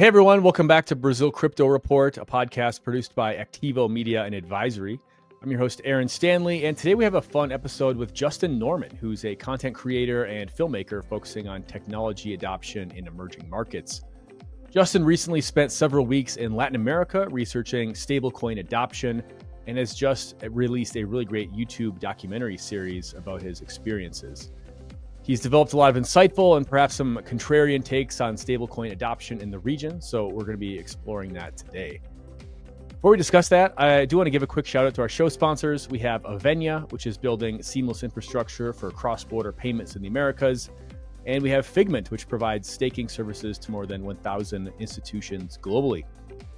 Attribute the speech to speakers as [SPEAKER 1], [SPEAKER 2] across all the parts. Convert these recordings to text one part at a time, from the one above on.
[SPEAKER 1] Hey everyone, welcome back to Brazil Crypto Report, a podcast produced by Activo Media and Advisory. I'm your host, Aaron Stanley, and today we have a fun episode with Justin Norman, who's a content creator and filmmaker focusing on technology adoption in emerging markets. Justin recently spent several weeks in Latin America researching stablecoin adoption and has just released a really great YouTube documentary series about his experiences. He's developed a lot of insightful and perhaps some contrarian takes on stablecoin adoption in the region, so we're going to be exploring that today. Before we discuss that, I do want to give a quick shout out to our show sponsors. We have Avenia, which is building seamless infrastructure for cross-border payments in the Americas. And we have Figment, which provides staking services to more than 1,000 institutions globally.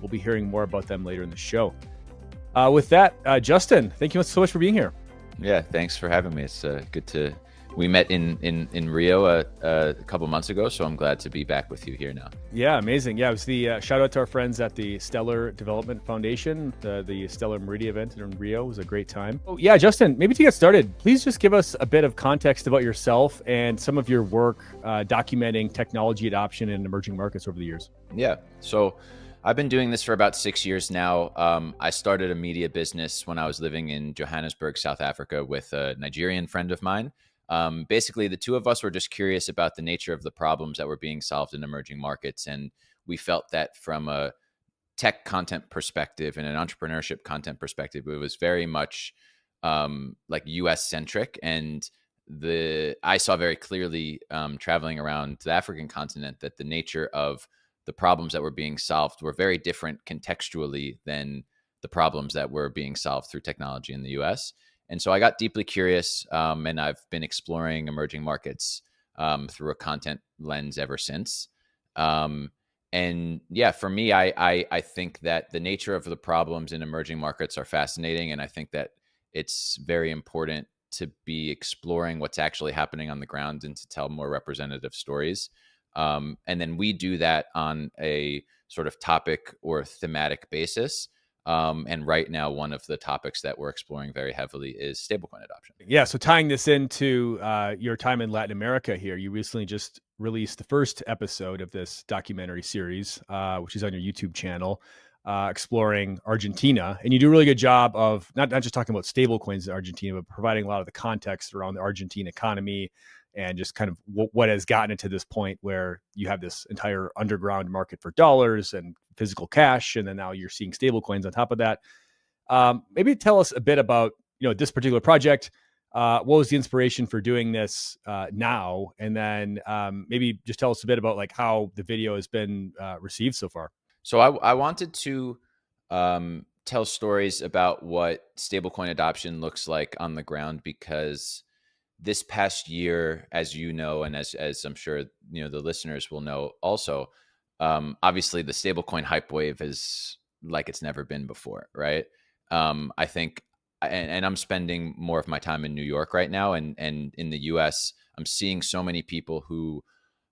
[SPEAKER 1] We'll be hearing more about them later in the show. With that, Justin, thank you so much for being here.
[SPEAKER 2] Yeah, thanks for having me. It's good to... We met in Rio a couple months ago, so I'm glad to be back with you here now.
[SPEAKER 1] Yeah, amazing. Yeah, it was the shout out to our friends at the Stellar Development Foundation. The Stellar Meridia event in Rio was a great time. Oh, yeah, Justin, maybe to get started, please just give us a bit of context about yourself and some of your work documenting technology adoption in emerging markets over the years.
[SPEAKER 2] Yeah, so I've been doing this for about 6 years now. I started a media business when I was living in Johannesburg, South Africa, with a Nigerian friend of mine. Basically, the two of us were just curious about the nature of the problems that were being solved in emerging markets. And we felt that from a tech content perspective and an entrepreneurship content perspective, it was very much like US centric. And I saw very clearly traveling around the African continent that the nature of the problems that were being solved were very different contextually than the problems that were being solved through technology in the US. And so I got deeply curious, and I've been exploring emerging markets through a content lens ever since. And yeah, for me, I think that the nature of the problems in emerging markets are fascinating. And I think that it's very important to be exploring what's actually happening on the ground and to tell more representative stories. And then we do that on a sort of topic or thematic basis. And right now, one of the topics that we're exploring very heavily is stablecoin adoption.
[SPEAKER 1] Yeah, so tying this into your time in Latin America here, you recently just released the first episode of this documentary series, which is on your YouTube channel, exploring Argentina. And you do a really good job of not just talking about stablecoins in Argentina, but providing a lot of the context around the Argentine economy and just kind of what has gotten it to this point where you have this entire underground market for dollars and physical cash, and then now you're seeing stablecoins on top of that. Maybe tell us a bit about this particular project. What was the inspiration for doing this now, and then maybe just tell us a bit about like how the video has been received so far.
[SPEAKER 2] So I wanted to tell stories about what stablecoin adoption looks like on the ground, because this past year, as you know, and as I'm sure the listeners will know also, obviously the stablecoin hype wave is like it's never been before, right? I think, and I'm spending more of my time in New York right now, and in the US, I'm seeing so many people who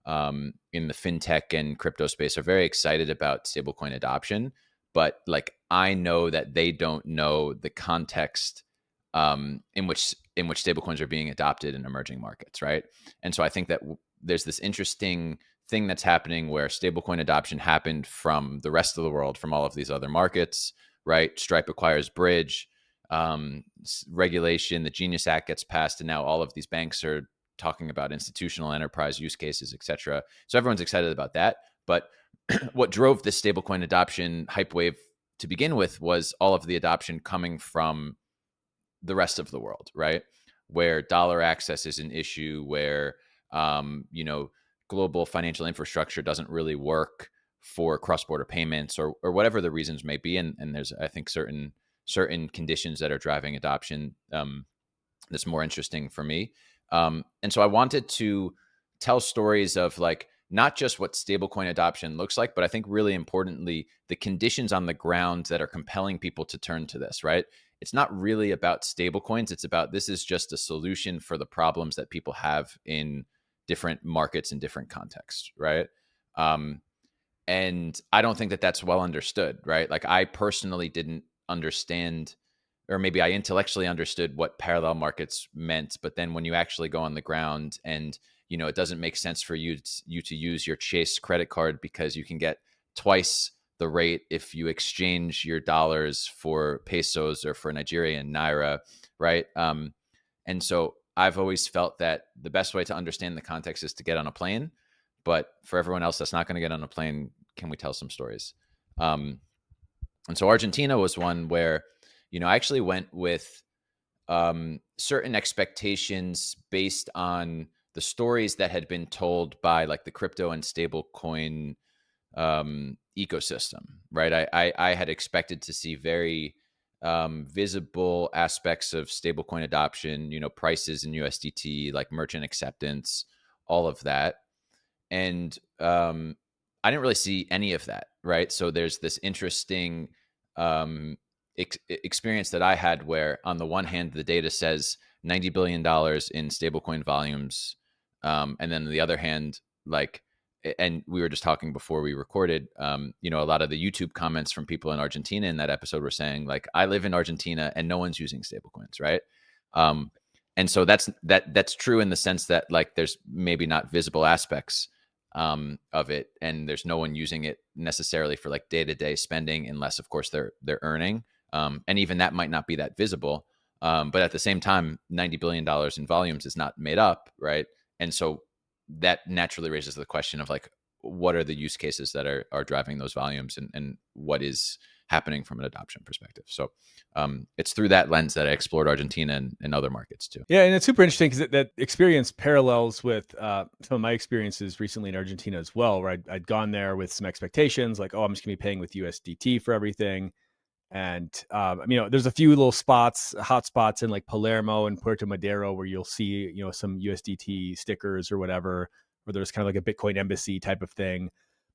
[SPEAKER 2] in the fintech and crypto space are very excited about stablecoin adoption, but like I know that they don't know the context in which stablecoins are being adopted in emerging markets, right? And so I think that there's this interesting thing that's happening where stablecoin adoption happened from the rest of the world, from all of these other markets, right? Stripe acquires Bridge, regulation, the Genius Act gets passed, and now all of these banks are talking about institutional enterprise use cases, et cetera. So everyone's excited about that. But what drove this stablecoin adoption hype wave to begin with was all of the adoption coming from the rest of the world, right? Where dollar access is an issue, where, global financial infrastructure doesn't really work for cross-border payments or whatever the reasons may be. And there's, I think, certain conditions that are driving adoption that's more interesting for me. And so I wanted to tell stories of like, not just what stablecoin adoption looks like, but I think really importantly, the conditions on the ground that are compelling people to turn to this, right? It's not really about stablecoins. It's about, this is just a solution for the problems that people have in different markets and different contexts, right? And I don't think that that's well understood, right? Like I personally didn't understand, or maybe I intellectually understood what parallel markets meant, but then when you actually go on the ground and it doesn't make sense for you to use your Chase credit card because you can get twice the rate if you exchange your dollars for pesos or for Nigerian naira, right? And so I've always felt that the best way to understand the context is to get on a plane. But for everyone else that's not going to get on a plane, can we tell some stories? And so Argentina was one where, I actually went with certain expectations based on the stories that had been told by like the crypto and stablecoin ecosystem, right? I had expected to see very visible aspects of stablecoin adoption, prices in USDT, like merchant acceptance, all of that. And I didn't really see any of that, right? So there's this interesting experience that I had where, on the one hand, the data says $90 billion in stablecoin volumes. And then on the other hand, like, and we were just talking before we recorded, a lot of the YouTube comments from people in Argentina in that episode were saying, like, I live in Argentina and no one's using stablecoins, right? And so that's true in the sense that, like, there's maybe not visible aspects of it, and there's no one using it necessarily for like day-to-day spending, unless of course they're earning, and even that might not be that visible. But at the same time, $90 billion in volumes is not made up, right? And so that naturally raises the question of, like, what are the use cases that are driving those volumes, and what is happening from an adoption perspective. So it's through that lens that I explored Argentina and other markets too.
[SPEAKER 1] Yeah, and it's super interesting because that experience parallels with some of my experiences recently in Argentina as well, where I'd gone there with some expectations, like, oh, I'm just going to be paying with USDT for everything. And, there's a few little hot spots in like Palermo and Puerto Madero where you'll see, some USDT stickers or whatever, where there's kind of like a Bitcoin embassy type of thing.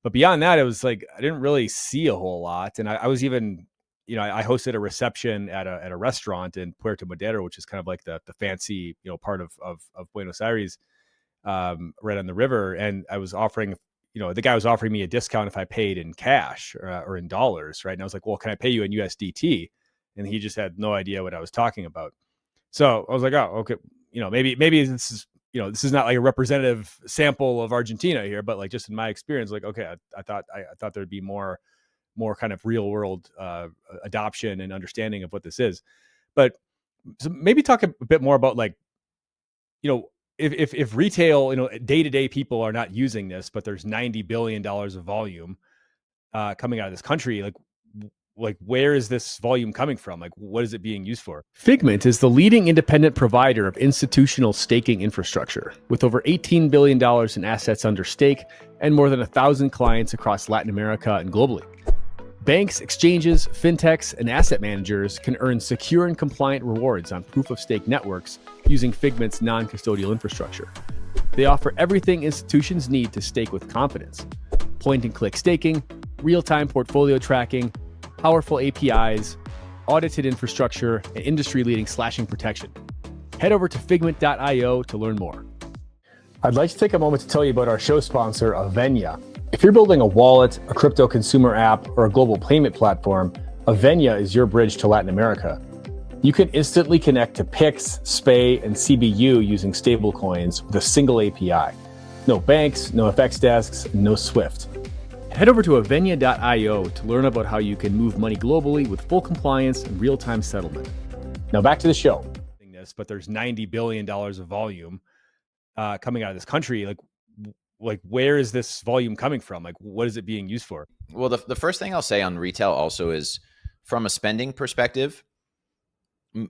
[SPEAKER 1] But beyond that, it was like, I didn't really see a whole lot. And I was even, I hosted a reception at a restaurant in Puerto Madero, which is kind of like the fancy, part of Buenos Aires, right on the river. And I was offering, the guy was offering me a discount if I paid in cash or in dollars, right? And I was like, well, can I pay you in USDT? And he just had no idea what I was talking about. So I was like, oh, okay, maybe this is not like a representative sample of Argentina here, but like just in my experience, like, okay, I thought there'd be more kind of real world adoption and understanding of what this is. But so maybe talk a bit more about, like, if retail, day-to-day people are not using this, but there's $90 billion of volume coming out of this country, like where is this volume coming from? Like, what is it being used for? Figment is the leading independent provider of institutional staking infrastructure, with over $18 billion in assets under stake and more than 1,000 clients across Latin America and globally. Banks, exchanges, fintechs, and asset managers can earn secure and compliant rewards on proof-of-stake networks using Figment's non-custodial infrastructure. They offer everything institutions need to stake with confidence: point-and-click staking, real-time portfolio tracking, powerful APIs, audited infrastructure, and industry-leading slashing protection. Head over to figment.io to learn more. I'd like to take a moment to tell you about our show sponsor, Avenia. If you're building a wallet, a crypto consumer app, or a global payment platform, Avenia is your bridge to Latin America. You can instantly connect to PIX, SPAY, and CBU using stablecoins with a single API. No banks, no FX desks, no SWIFT. Head over to avenia.io to learn about how you can move money globally with full compliance and real-time settlement. Now back to the show. But there's $90 billion of volume coming out of this country. Like where is this volume coming from? Like, what is it being used for?
[SPEAKER 2] Well, the first thing I'll say on retail also is, from a spending perspective,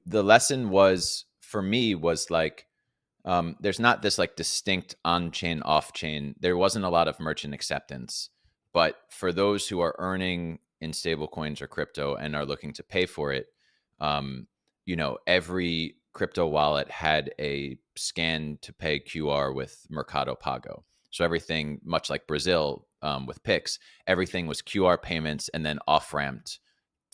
[SPEAKER 2] the lesson was, for me, was like, there's not this like distinct on-chain, off-chain. There wasn't a lot of merchant acceptance. But for those who are earning in stablecoins or crypto and are looking to pay for it, every crypto wallet had a scan to pay QR with Mercado Pago. So everything, much like Brazil with Pix, everything was QR payments and then off-ramped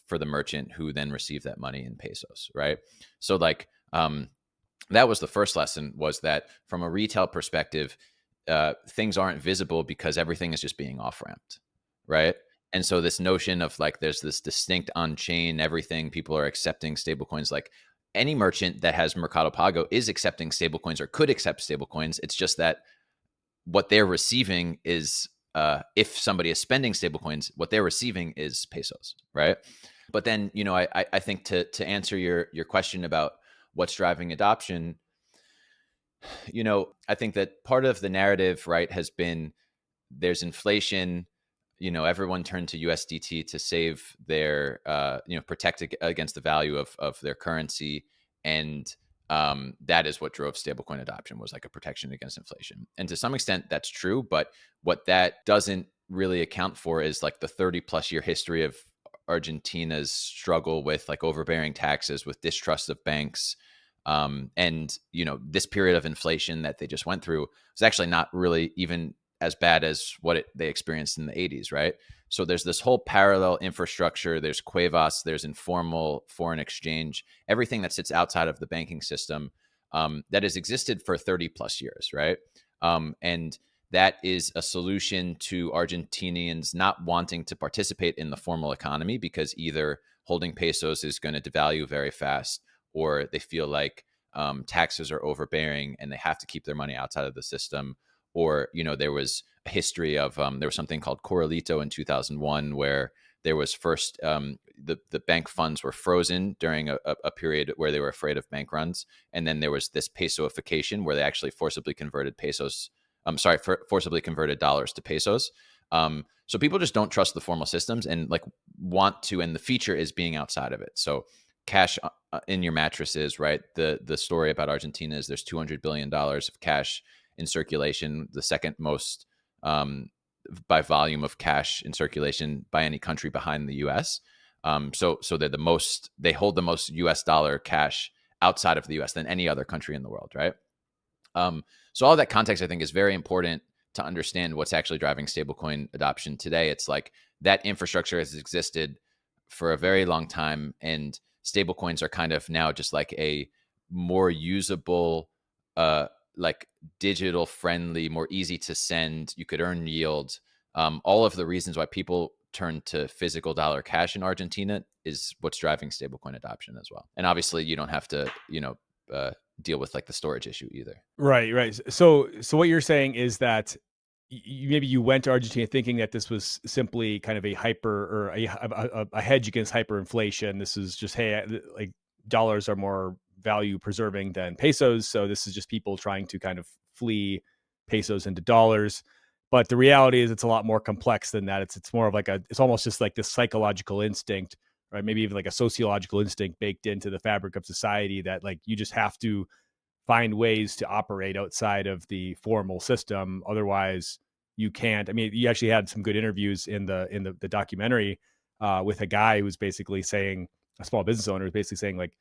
[SPEAKER 2] for the merchant, who then received that money in pesos, right? So like that was the first lesson, was that from a retail perspective, things aren't visible because everything is just being off-ramped, right? And so this notion of like there's this distinct on-chain everything, people are accepting stablecoins, like any merchant that has Mercado Pago is accepting stablecoins or could accept stablecoins. It's just that what they're receiving is if somebody is spending stablecoins, what they're receiving is pesos, right? But then, I think to answer your question about what's driving adoption, I think that part of the narrative, right, has been there's inflation. Everyone turned to USDT to save their, protect against the value of their currency, and that is what drove stablecoin adoption, was like a protection against inflation. And to some extent, that's true. But what that doesn't really account for is like the 30-plus year history of Argentina's struggle with like overbearing taxes, with distrust of banks. And this period of inflation that they just went through was actually not really even as bad as what they experienced in the 80s, right? So there's this whole parallel infrastructure. There's Cuevas, there's informal foreign exchange, everything that sits outside of the banking system, that has existed for 30 plus years, right? And that is a solution to Argentinians not wanting to participate in the formal economy, because either holding pesos is going to devalue very fast, or they feel like taxes are overbearing and they have to keep their money outside of the system. Or, there was a history of, there was something called Corralito in 2001, where there was first, the bank funds were frozen during a period where they were afraid of bank runs. And then there was this pesoification, where they actually forcibly converted forcibly converted dollars to pesos. So people just don't trust the formal systems and like want to, and the feature is being outside of it. So cash in your mattresses, right? The story about Argentina is there's $200 billion of cash in circulation, the second most by volume of cash in circulation by any country behind the U.S. So they hold the most U.S. dollar cash outside of the U.S. than any other country in the world, right? So all that context, I think, is very important to understand what's actually driving stablecoin adoption today. It's like that infrastructure has existed for a very long time, and stablecoins are kind of now just like a more usable, like digital friendly, more easy to send. You could earn yield. All of the reasons why people turn to physical dollar cash in Argentina is what's driving stablecoin adoption as well. And obviously, you don't have to, deal with like the storage issue either.
[SPEAKER 1] Right, right. So what you're saying is that maybe you went to Argentina thinking that this was simply kind of a hyper, or a hedge against hyperinflation. This is just, hey, like dollars are more value preserving than pesos, so this is just people trying to kind of flee pesos into dollars. But the reality is, it's a lot more complex than that. It's more of like it's almost just like this psychological instinct, right? Maybe even like a sociological instinct baked into the fabric of society, that like you just have to find ways to operate outside of the formal system. Otherwise, you can't. I mean, you actually had some good interviews in the documentary with a guy who was basically saying, a small business owner was basically saying like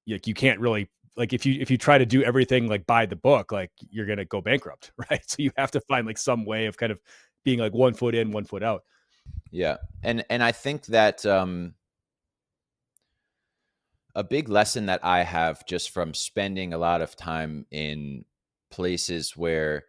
[SPEAKER 1] you can't really, like if you try to do everything like by the book, like you're gonna go bankrupt, right? So you have to find like some way of kind of being like 1 foot in, 1 foot out.
[SPEAKER 2] Yeah, and I think that a big lesson that I have just from spending a lot of time in places where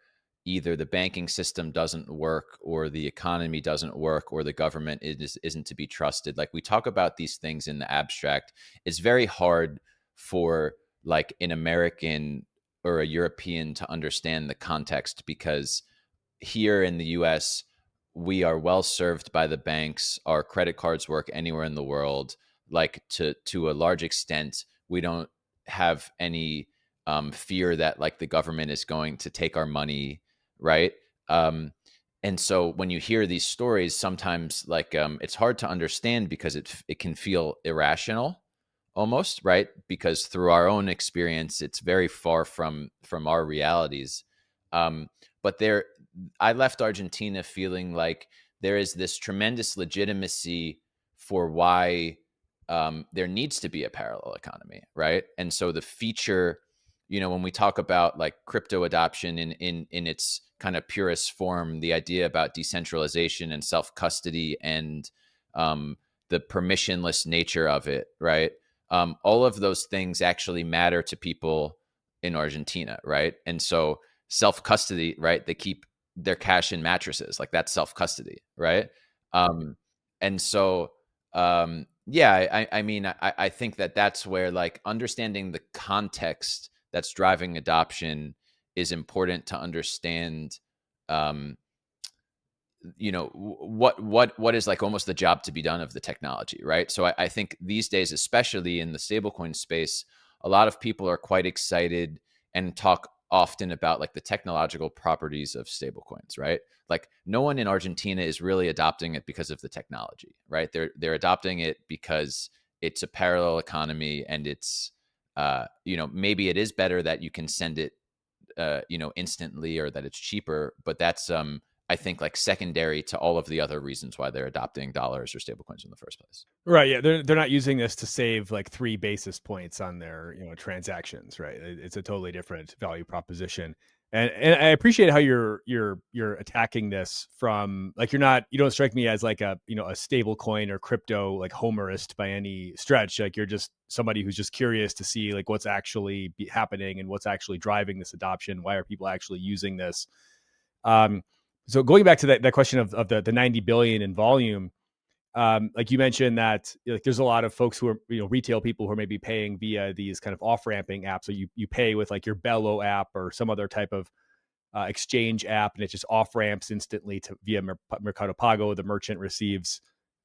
[SPEAKER 2] either the banking system doesn't work, or the economy doesn't work, or the government isn't to be trusted. Like, we talk about these things in the abstract. It's very hard for like an American or a European to understand the context, because here in the US, we are well served by the banks. Our credit cards work anywhere in the world. Like, to a large extent, we don't have any fear that like the government is going to take our money, right? And so when you hear these stories, sometimes like it's hard to understand, because it can feel irrational almost, right? Because through our own experience, it's very far from our realities. But I left Argentina feeling like there is this tremendous legitimacy for why there needs to be a parallel economy, right? And so the feature, when we talk about like crypto adoption in its kind of purest form, the idea about decentralization and self custody, and the permissionless nature of it, right? All of those things actually matter to people in Argentina, right? And so self custody, right? They keep their cash in mattresses, like that's self custody, right? Um, and so, yeah, I mean, I think that that's where like understanding the context that's driving adoption is important to understand. Um, what is like almost the job to be done of the technology, right? So I think these days, especially in the stablecoin space, a lot of people are quite excited and talk often about like the technological properties of stablecoins, right? Like no one in Argentina is really adopting it because of the technology, right? They're adopting it because it's a parallel economy, and it's maybe it is better that you can send it instantly, or that it's cheaper, but that's I think like secondary to all of the other reasons why they're adopting dollars or stablecoins in the first place.
[SPEAKER 1] Right, yeah, they're not using this to save like 3 basis points on their, transactions, right? It's a totally different value proposition. And I appreciate how you're attacking this from like you don't strike me as like a stable coin or crypto like homerist by any stretch. Like you're just somebody who's just curious to see like what's actually happening and what's actually driving this adoption. Why are people actually using this? Um, so going back to that question of the 90 billion in volume, like you mentioned that like there's a lot of folks who are retail people who are maybe paying via these kind of off ramping apps. So you pay with like your Bello app or some other type of exchange app, and it just off ramps instantly to via Mercado Pago. The merchant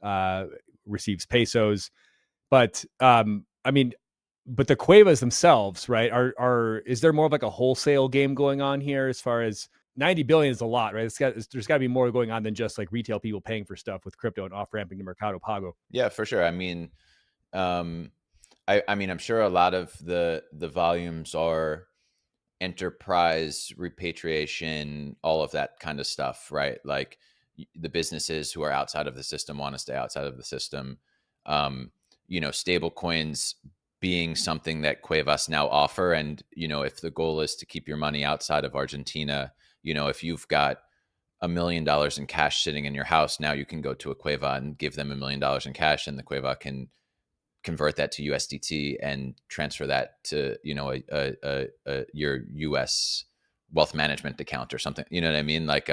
[SPEAKER 1] uh, receives pesos, but I mean, but the Cuevas themselves, right? Are is there more of like a wholesale game going on here as far as 90 billion is a lot, right? There's got to be more going on than just like retail people paying for stuff with crypto and off ramping to Mercado Pago.
[SPEAKER 2] Yeah, for sure. I mean, um, I mean, I'm sure a lot of the volumes are enterprise repatriation, all of that kind of stuff, right? Like the businesses who are outside of the system want to stay outside of the system. Um, Stable coins being something that Cuevas now offer. And, if the goal is to keep your money outside of Argentina, if you've got $1 million in cash sitting in your house, now you can go to a Cueva and give them $1 million in cash, and the Cueva can convert that to USDT and transfer that to your US wealth management account or something. You know what I mean? Like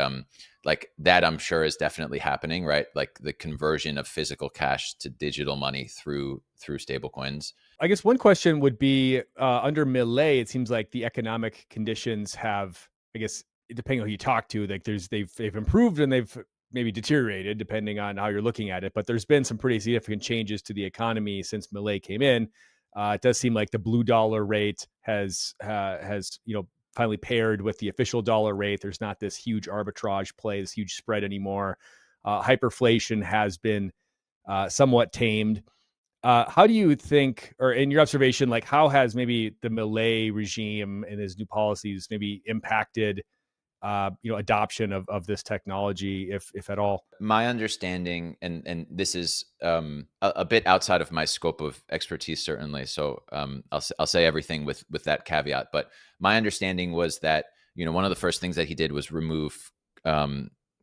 [SPEAKER 2] that I'm sure is definitely happening, right? Like the conversion of physical cash to digital money through stablecoins.
[SPEAKER 1] I guess one question would be under Millet, it seems like the economic conditions have, I guess, depending on who you talk to, like they've improved and they've maybe deteriorated depending on how you're looking at it. But there's been some pretty significant changes to the economy since Millet came in. It does seem like the blue dollar rate has finally paired with the official dollar rate. There's not this huge arbitrage play, this huge spread anymore. Hyperflation has been somewhat tamed. How do you think, or in your observation, like how has maybe the Millet regime and his new policies maybe impacted, adoption of this technology, if at all?
[SPEAKER 2] My understanding, and this is a bit outside of my scope of expertise, certainly. So I'll say everything with that caveat. But my understanding was that one of the first things that he did was remove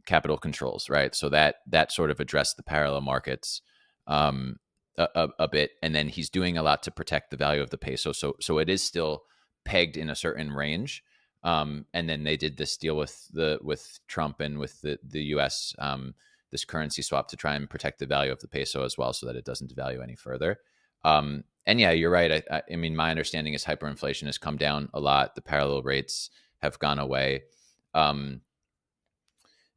[SPEAKER 2] capital controls, right? So that sort of addressed the parallel markets um, a bit, and then he's doing a lot to protect the value of the peso. So it is still pegged in a certain range. And then they did this deal with Trump and with the U.S. This currency swap to try and protect the value of the peso as well, so that it doesn't devalue any further. And yeah, you're right. I mean, my understanding is hyperinflation has come down a lot. The parallel rates have gone away. Um,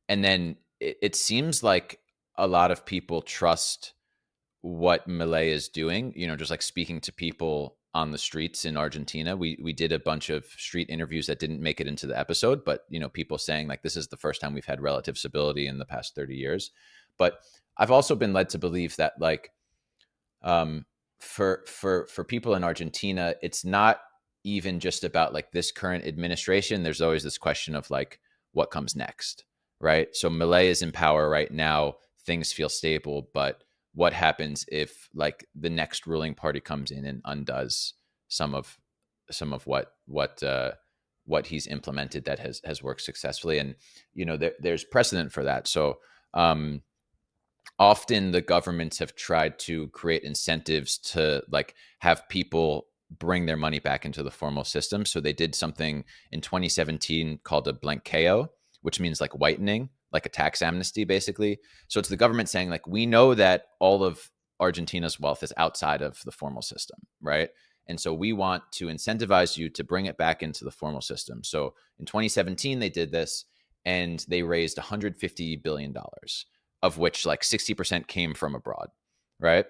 [SPEAKER 2] and then it seems like a lot of people trust what Milei is doing. Just like speaking to people on the streets in Argentina. We did a bunch of street interviews that didn't make it into the episode, but people saying like this is the first time we've had relative stability in the past 30 years. But I've also been led to believe that like for people in Argentina, it's not even just about like this current administration. There's always this question of like what comes next, right? So Milei is in power right now. Things feel stable, but what happens if like the next ruling party comes in and undoes some of what he's implemented that has worked successfully? And there's precedent for that. So often the governments have tried to create incentives to like have people bring their money back into the formal system. So they did something in 2017 called a blanqueo, which means like whitening, like a tax amnesty, basically. So it's the government saying like, we know that all of Argentina's wealth is outside of the formal system, right? And so we want to incentivize you to bring it back into the formal system. So in 2017, they did this. and they raised $150 billion, of which like 60% came from abroad, right?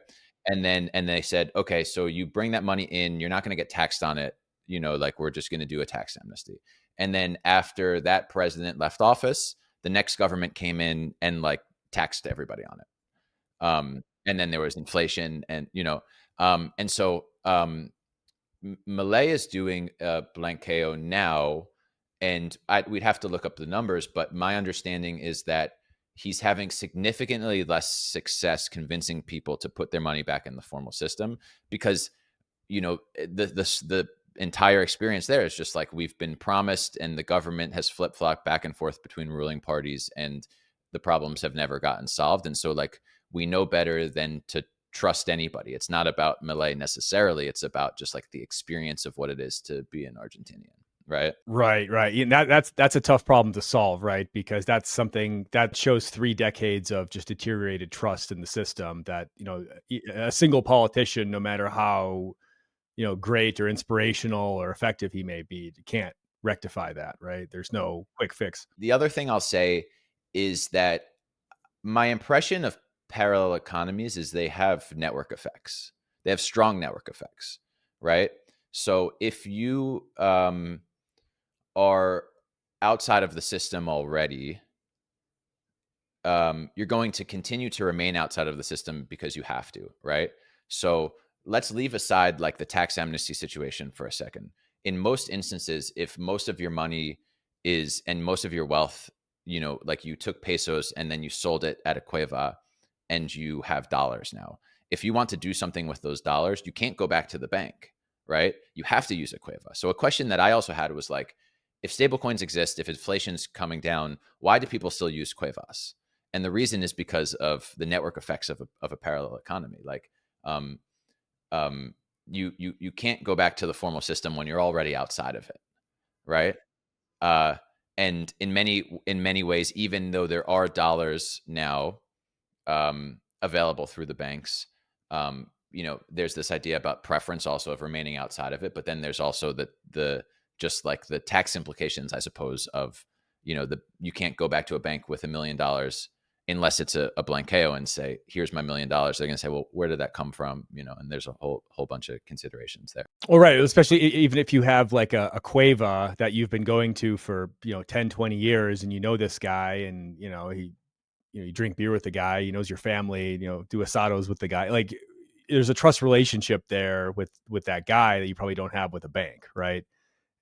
[SPEAKER 2] And they said, okay, so you bring that money in, you're not going to get taxed on it, like we're just going to do a tax amnesty. And then after that president left office, the next government came in and like taxed everybody on it. And then there was inflation, and so Malay is doing Blanqueo now, and we'd have to look up the numbers, but my understanding is that he's having significantly less success convincing people to put their money back in the formal system, because the entire experience there is just like we've been promised, and the government has flip-flopped back and forth between ruling parties, and the problems have never gotten solved. And so like we know better than to trust anybody. It's not about Malay necessarily. It's about just like the experience of what it is to be an Argentinian, right?
[SPEAKER 1] Right, right. And that's a tough problem to solve, right? Because that's something that shows 3 decades of just deteriorated trust in the system that, a single politician, no matter how, great or inspirational or effective he may be, can't rectify that, right? There's no quick fix.
[SPEAKER 2] The other thing I'll say is that my impression of parallel economies is they have network effects. They have strong network effects, right? So if you are outside of the system already, you're going to continue to remain outside of the system because you have to, right? So let's leave aside like the tax amnesty situation for a second. In most instances, if most of your money is and most of your wealth, like you took pesos and then you sold it at a cueva and you have dollars now. If you want to do something with those dollars, you can't go back to the bank, right? You have to use a cueva. So a question that I also had was like, if stablecoins exist, if inflation's coming down, why do people still use cuevas? And the reason is because of the network effects of a parallel economy. Like, um, you can't go back to the formal system when you're already outside of it, right? Uh, and in many ways, even though there are dollars now available through the banks, there's this idea about preference also of remaining outside of it. But then there's also the just like the tax implications, I suppose, of you can't go back to a bank with $1 million unless it's a blanqueo and say, here's my $1 million. They're going to say, well, where did that come from? And there's a whole bunch of considerations there.
[SPEAKER 1] Well, right. Especially even if you have like a cueva that you've been going to for, 10, 20 years, and this guy, and, you drink beer with the guy, he knows your family, do asados with the guy. Like there's a trust relationship there with that guy that you probably don't have with a bank. Right.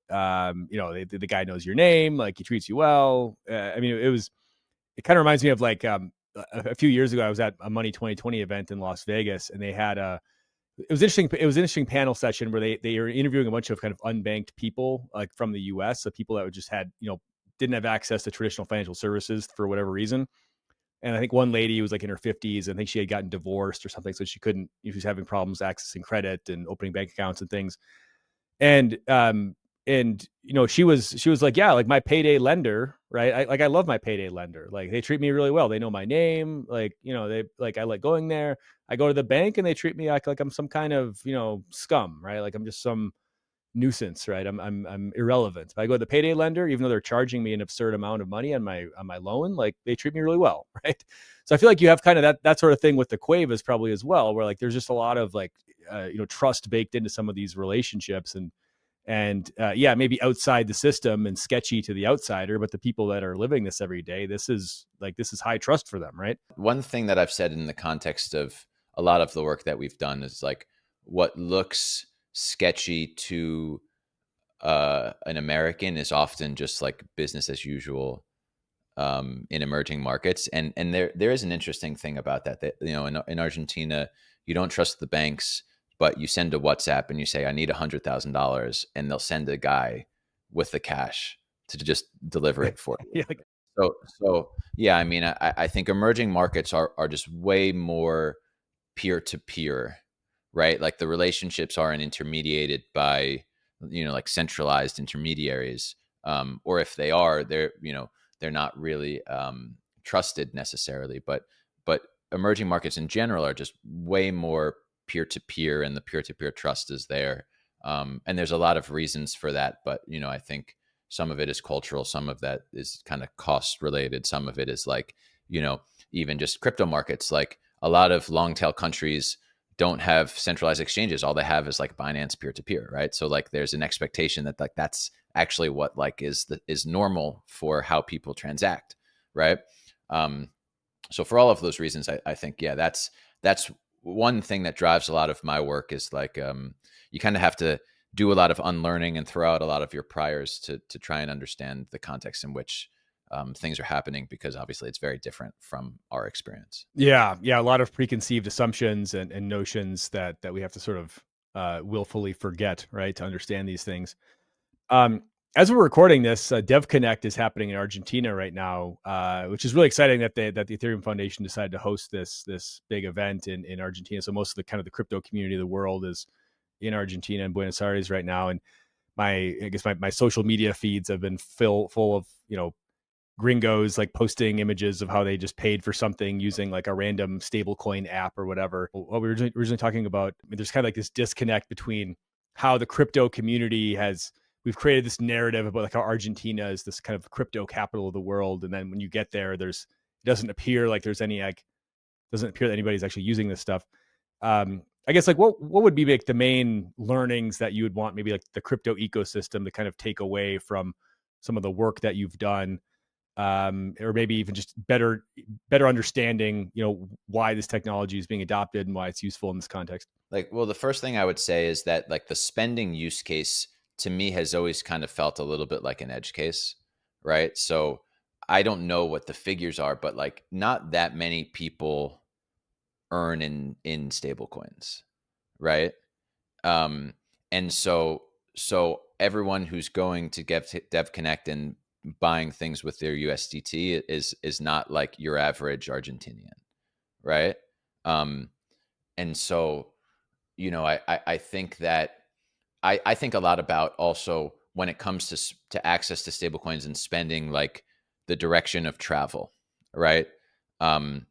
[SPEAKER 1] The guy knows your name, like he treats you well. It kind of reminds me of like, a few years ago, I was at a Money 2020 event in Las Vegas, and they had it was interesting. It was an interesting panel session where they were interviewing a bunch of kind of unbanked people, like from the U.S., so people that just had, didn't have access to traditional financial services for whatever reason. And I think one lady was like in her 50s. I think she had gotten divorced or something, so she couldn't. She was having problems accessing credit and opening bank accounts and things. And she was like, yeah, like my payday lender, right? I love my payday lender. Like they treat me really well. They know my name. Like, they like, I like going there. I go to the bank and they treat me like I'm some kind of, scum, right? Like I'm just some nuisance, right? I'm irrelevant. But I go to the payday lender, even though they're charging me an absurd amount of money on my loan, like they treat me really well, right? So I feel like you have kind of that sort of thing with the cuevas probably as well, where like there's just a lot of like trust baked into some of these relationships, and yeah, maybe outside the system and sketchy to the outsider, but the people that are living this every day, this is high trust for them, right?
[SPEAKER 2] One thing that I've said in the context of a lot of the work that we've done is like what looks sketchy to an American is often just like business as usual in emerging markets. And there is an interesting thing about that in Argentina, you don't trust the banks, but you send a WhatsApp and you say, I need $100,000, and they'll send a guy with the cash to just deliver it for you.
[SPEAKER 1] Yeah, like,
[SPEAKER 2] So yeah, I mean, I think emerging markets are just way more peer to peer, right? Like the relationships aren't intermediated by, like centralized intermediaries. Or if they are, they're not really trusted necessarily. But emerging markets in general are just way more peer to peer, and the peer to peer trust is there. And there's a lot of reasons for that. But I think Some of it is cultural. Some of that is kind of cost related. Some of it is like, even just crypto markets. Like a lot of long tail countries don't have centralized exchanges. All they have is like Binance peer to peer, right? So like there's an expectation that like that's actually what like is normal for how people transact, right? Um, so for all of those reasons, I think that's one thing that drives a lot of my work is like you kind of have to do a lot of unlearning and throw out a lot of your priors to try and understand the context in which things are happening, because obviously it's very different from our experience.
[SPEAKER 1] Yeah, yeah, a lot of preconceived assumptions and notions that we have to sort of willfully forget, right, to understand these things. Um, as we're recording this, Dev Connect is happening in Argentina right now, which is really exciting that the Ethereum Foundation decided to host this big event in Argentina. So most of the kind of the crypto community of the world is in Argentina and Buenos Aires right now, and my social media feeds have been full of gringos like posting images of how they just paid for something using like a random stablecoin app or whatever. What we were originally talking about, I mean, there's kind of like this disconnect between how the crypto community we've created this narrative about like how Argentina is this kind of crypto capital of the world. And then when you get there, it doesn't appear like doesn't appear that anybody's actually using this stuff. I guess like what would be like the main learnings that you would want maybe like the crypto ecosystem to kind of take away from some of the work that you've done, or maybe even just better understanding, why this technology is being adopted and why it's useful in this context.
[SPEAKER 2] Like, well, the first thing I would say is that like the spending use case to me has always kind of felt a little bit like an edge case, right? So I don't know what the figures are, but like not that many people earn in stable coins, right? Um, and so everyone who's going to Dev Connect and buying things with their USDT is not like your average Argentinian, right? Um, and so I think that I think a lot about also when it comes to access to stablecoins and spending, like the direction of travel, right? Um,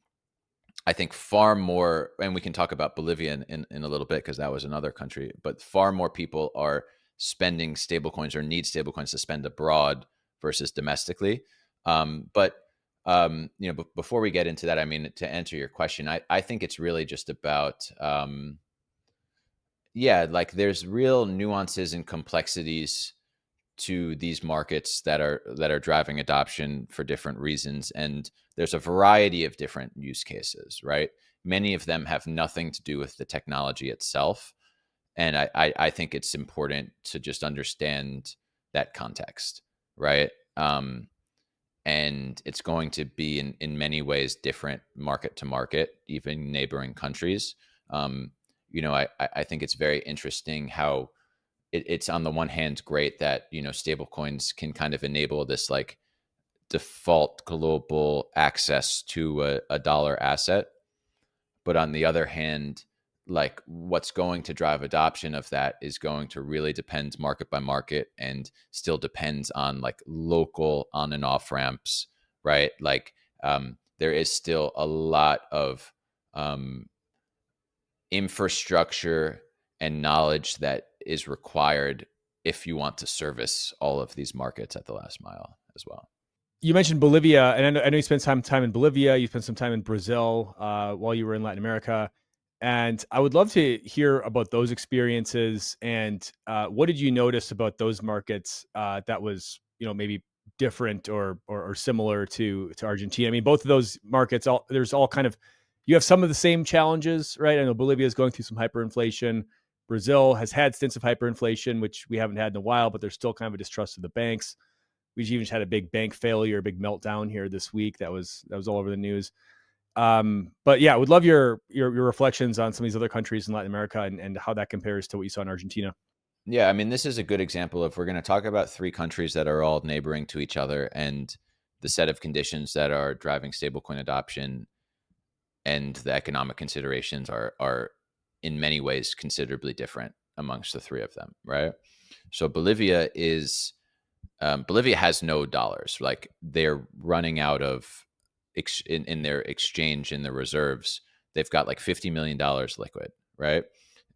[SPEAKER 2] I think far more, and we can talk about Bolivia in a little bit because that was another country, but far more people are spending stablecoins or need stablecoins to spend abroad versus domestically. But before we get into that, I mean, to answer your question, I think it's really just about like there's real nuances and complexities to these markets that are driving adoption for different reasons, and there's a variety of different use cases, right? Many of them have nothing to do with the technology itself, and I think it's important to just understand that context, right? And it's going to be in many ways different market to market, even neighboring countries. I think it's very interesting how it's on the one hand great that stable coins can kind of enable this like default global access to a dollar asset, but on the other hand, like what's going to drive adoption of that is going to really depend market by market and still depends on like local on and off ramps, right? Like there is still a lot of um, infrastructure and knowledge that is required if you want to service all of these markets at the last mile as well.
[SPEAKER 1] You mentioned Bolivia, and I know you spent some time in Bolivia. You spent some time in Brazil while you were in Latin America, and I would love to hear about those experiences. And what did you notice about those markets that was maybe different or similar to Argentina? I mean, both of those markets, there's all kind of you have some of the same challenges, right? I know Bolivia is going through some hyperinflation. Brazil has had stints of hyperinflation, which we haven't had in a while, but there's still kind of a distrust of the banks. We even just had a big bank failure, a big meltdown here this week. That was all over the news. But yeah, I would love your reflections on some of these other countries in Latin America and how that compares to what you saw in Argentina.
[SPEAKER 2] Yeah, I mean, this is a good example of we're going to talk about three countries that are all neighboring to each other and the set of conditions that are driving stablecoin adoption and the economic considerations are in many ways considerably different amongst the three of them, right? So Bolivia has no dollars. Like they're running out of in their exchange in their reserves. They've got like $50 million liquid, right?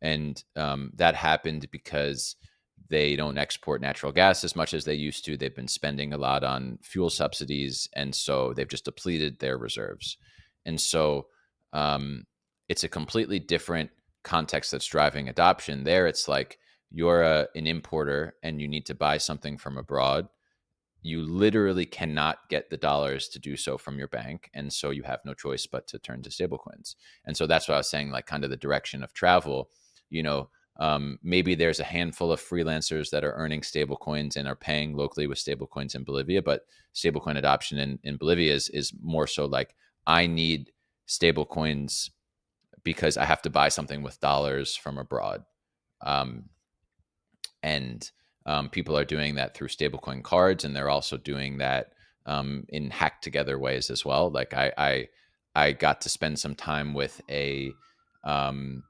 [SPEAKER 2] And that happened because They don't export natural gas as much as they used to. They've been spending a lot on fuel subsidies, and so they've just depleted their reserves. And so um, it's a completely different context that's driving adoption. There, it's like you're an importer and you need to buy something from abroad. You literally cannot get the dollars to do so from your bank. And so you have no choice but to turn to stablecoins. And so that's what I was saying, like kind of the direction of travel. You know, maybe there's a handful of freelancers that are earning stablecoins and are paying locally with stablecoins in Bolivia, but stablecoin adoption in Bolivia is more so like, I need stablecoins because I have to buy something with dollars from abroad. Um, and people are doing that through stablecoin cards, and they're also doing that in hacked together ways as well. Like I got to spend some time with um,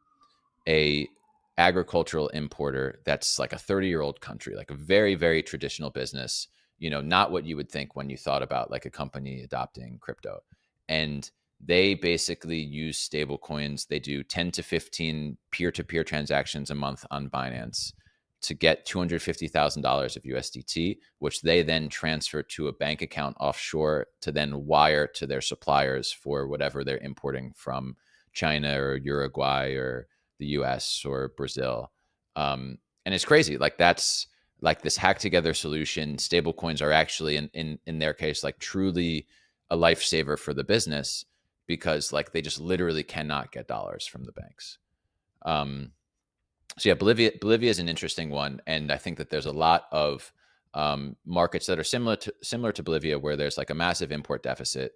[SPEAKER 2] a agricultural importer that's like a 30-year-old country, like a very, very traditional business, you know, not what you would think when you thought about like a company adopting crypto. And they basically use stable coins. They do 10 to 15 peer-to-peer transactions a month on Binance to get $250,000 of USDT, which they then transfer to a bank account offshore to then wire to their suppliers for whatever they're importing from China or Uruguay or the US or Brazil. And it's crazy. Like that's like this hack together solution. Stable coins are actually in their case, like truly a lifesaver for the business, because like they just literally cannot get dollars from the banks. So yeah, Bolivia is an interesting one, and I think that there's a lot of markets that are similar to Bolivia, where there's like a massive import deficit.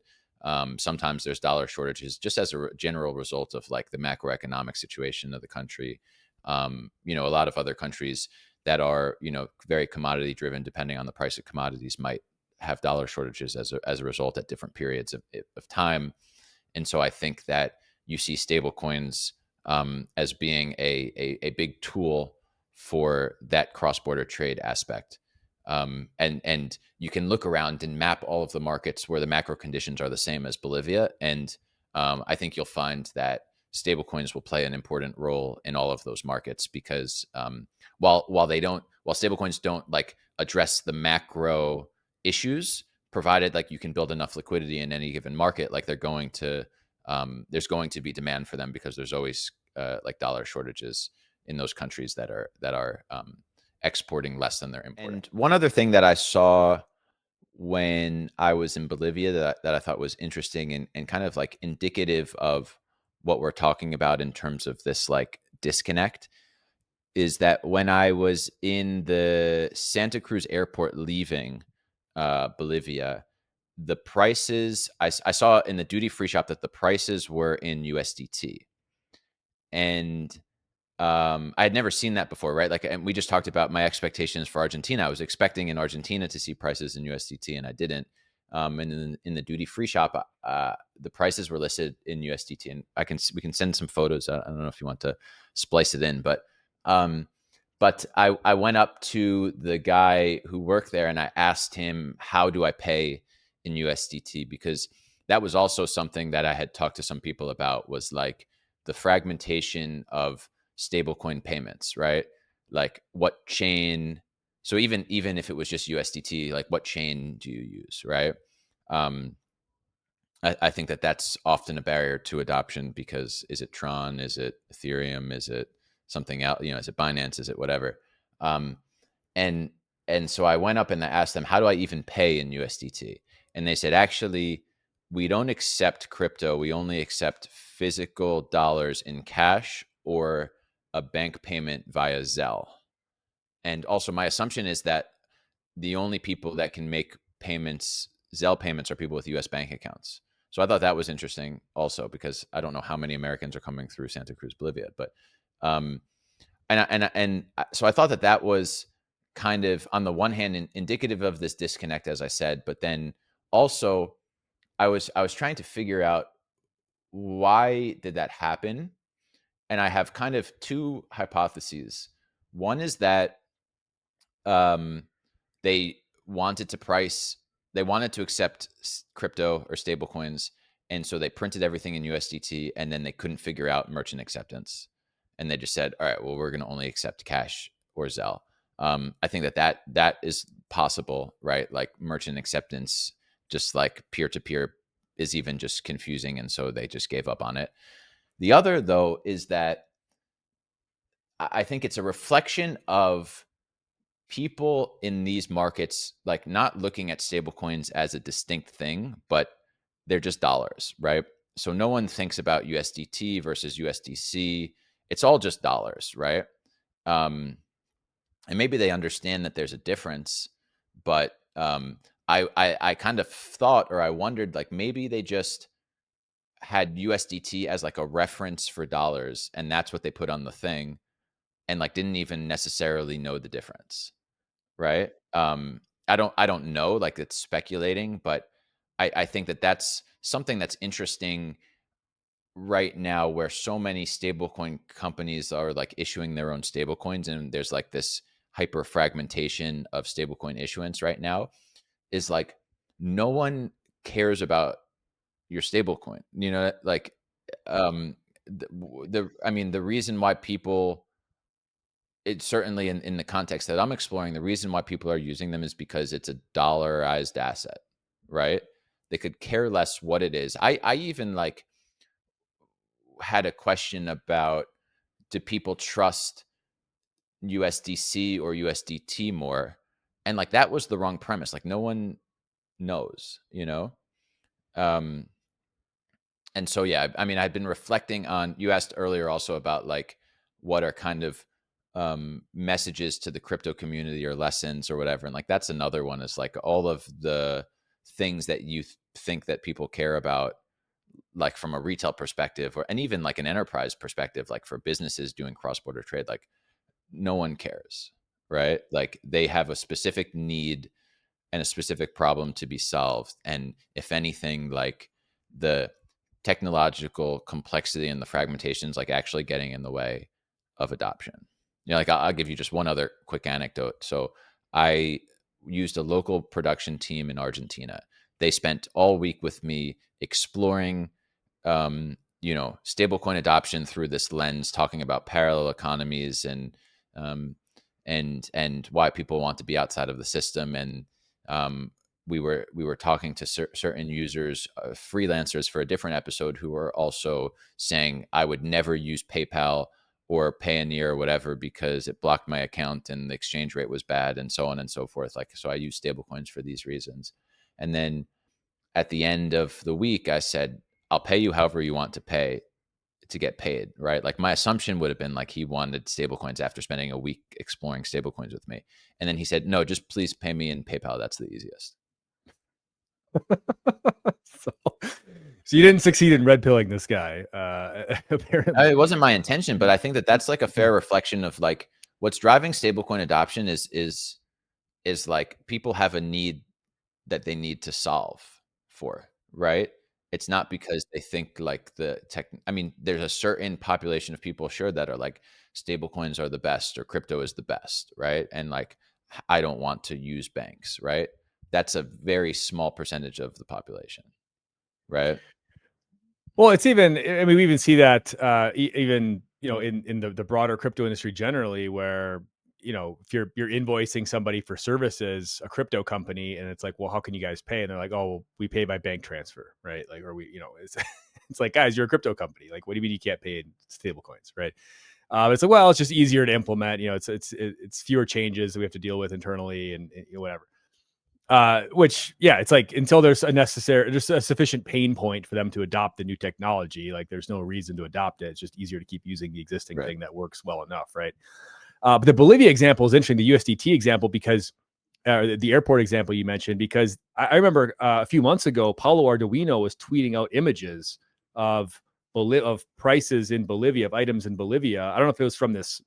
[SPEAKER 2] Sometimes there's dollar shortages, just as a general result of like the macroeconomic situation of the country. You know, a lot of other countries that are, you know, very commodity driven, depending on the price of commodities, might have dollar shortages as a result at different periods of time. And so I think that you see stable coins as being a big tool for that cross-border trade aspect. And you can look around and map all of the markets where the macro conditions are the same as Bolivia. And I think you'll find that stablecoins will play an important role in all of those markets, because while stablecoins don't like address the macro issues, provided like you can build enough liquidity in any given market, like there's going to be demand for them, because there's always like dollar shortages in those countries that are exporting less than they're importing. And one other thing that I saw when I was in Bolivia that I thought was interesting and kind of like indicative of what we're talking about in terms of this like disconnect, is that when I was in the Santa Cruz airport leaving Bolivia, the prices I saw in the duty free shop that the prices were in USDT. And I had never seen that before, right? Like, and we just talked about my expectations for Argentina. I was expecting in Argentina to see prices in USDT, and I didn't. And in the duty free shop, the prices were listed in USDT, and we can send some photos. I don't know if you want to splice it in, um, but I went up to the guy who worked there and I asked him, how do I pay in USDT? Because that was also something that I had talked to some people about, was like the fragmentation of stablecoin payments, right? Like what chain? So even if it was just USDT, like what chain do you use, right? I think that that's often a barrier to adoption, because is it Tron? Is it Ethereum? Is it something else? You know, is it Binance? Is it whatever? Um, and and so I went up and I asked them, how do I even pay in USDT? And they said, actually, we don't accept crypto. We only accept physical dollars in cash or a bank payment via Zelle. And also, my assumption is that the only people that can make payments, Zelle payments, are people with US bank accounts. So I thought that was interesting also, because I don't know how many Americans are coming through Santa Cruz, Bolivia, but so I thought that was kind of, on the one hand, indicative of this disconnect, as I said, but then also I was trying to figure out, why did that happen? And I have kind of two hypotheses. One is that they wanted to accept crypto or stable coins, and so they printed everything in USDT, and then they couldn't figure out merchant acceptance, and they just said, all right, well, we're going to only accept cash or Zelle. I think that is possible, right? Like merchant acceptance, just like peer to peer, is even just confusing, and so they just gave up on it. The other, though, is that I think it's a reflection of people in these markets like not looking at stablecoins as a distinct thing, but they're just dollars, right? So no one thinks about USDT versus USDC. It's all just dollars, right? And maybe they understand that there's a difference, but I kind of thought, or I wondered, like maybe they just had USDT as like a reference for dollars, and that's what they put on the thing, and like didn't even necessarily know the difference, right? I don't know, like it's speculating, but I think that that's something that's interesting right now, where so many stablecoin companies are like issuing their own stablecoins, and there's like this hyper fragmentation of stablecoin issuance right now, is like no one cares about your stablecoin. Like um I mean, the reason why people, it's certainly in the context that I'm exploring, the reason why people are using them is because it's a dollarized asset, right? They could care less what it is. I even like had a question about, do people trust USDC or USDT more? And like that was the wrong premise. Like no one knows. Um and so yeah, I mean, I've been reflecting on, you asked earlier also about like what are kind of messages to the crypto community or lessons or whatever, and like that's another one, is like all of the things that you think that people care about, like from a retail perspective, or and even like an enterprise perspective, like for businesses doing cross-border trade, like no one cares, right? Like they have a specific need and a specific problem to be solved. And if anything, like the technological complexity and the fragmentation is like actually getting in the way of adoption. Like I'll give you just one other quick anecdote. So I used a local production team in Argentina. They spent all week with me exploring, stablecoin adoption through this lens, talking about parallel economies um, and why people want to be outside of the system. And um, we were talking to certain users, freelancers for a different episode, who were also saying, I would never use PayPal or Payoneer or whatever because it blocked my account and the exchange rate was bad, and so on and so forth. Like, so I use stablecoins for these reasons. And then at the end of the week, I said, I'll pay you however you want to pay to get paid, right? Like my assumption would have been like he wanted stablecoins after spending a week exploring stablecoins with me. And then he said, no, just please pay me in PayPal. That's the easiest.
[SPEAKER 1] so, so you didn't succeed in red pilling this guy, apparently.
[SPEAKER 2] It wasn't my intention, but I think that that's like a fair reflection of like what's driving stablecoin adoption is like people have a need that they need to solve for, right? It's not because they think like the tech. I mean, there's a certain population of people, sure, that are like stablecoins are the best or crypto is the best, right? And like, I don't want to use banks, right? That's a very small percentage of the population, right?
[SPEAKER 1] Well, it's even, I mean, we even see that even, in the broader crypto industry generally, where, if you're invoicing somebody for services, a crypto company, and it's like, well, how can you guys pay? And they're like, oh, well, we pay by bank transfer, right? Like, or we, it's, it's like, guys, you're a crypto company. Like, what do you mean you can't pay in stable coins, right? It's like, well, it's just easier to implement. It's fewer changes that we have to deal with internally, and whatever. Which, yeah, it's like until there's a sufficient pain point for them to adopt the new technology, like there's no reason to adopt it. It's just easier to keep using the existing
[SPEAKER 2] Right.
[SPEAKER 1] thing that works well enough, right? But the Bolivia example is interesting, the USDT example, because the airport example you mentioned, because I remember a few months ago, Paulo Arduino was tweeting out images of prices in Bolivia, of items in Bolivia. I don't know if it was from this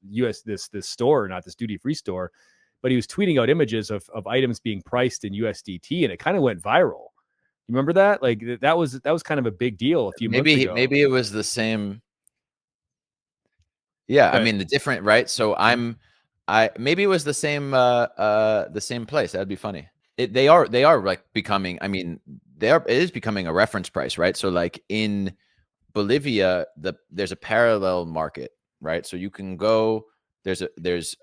[SPEAKER 1] this store or not, this duty free store, but he was tweeting out images of items being priced in USDT, and it kind of went viral. You remember that? Like that was kind of a big deal a few months ago.
[SPEAKER 2] Maybe it was the same. Yeah, I
[SPEAKER 1] Okay.
[SPEAKER 2] mean the different, right? So I maybe it was the same place. That'd be funny. They are like becoming, I mean, it is becoming a reference price, right? So like in Bolivia, there's a parallel market, right? So you can go, there's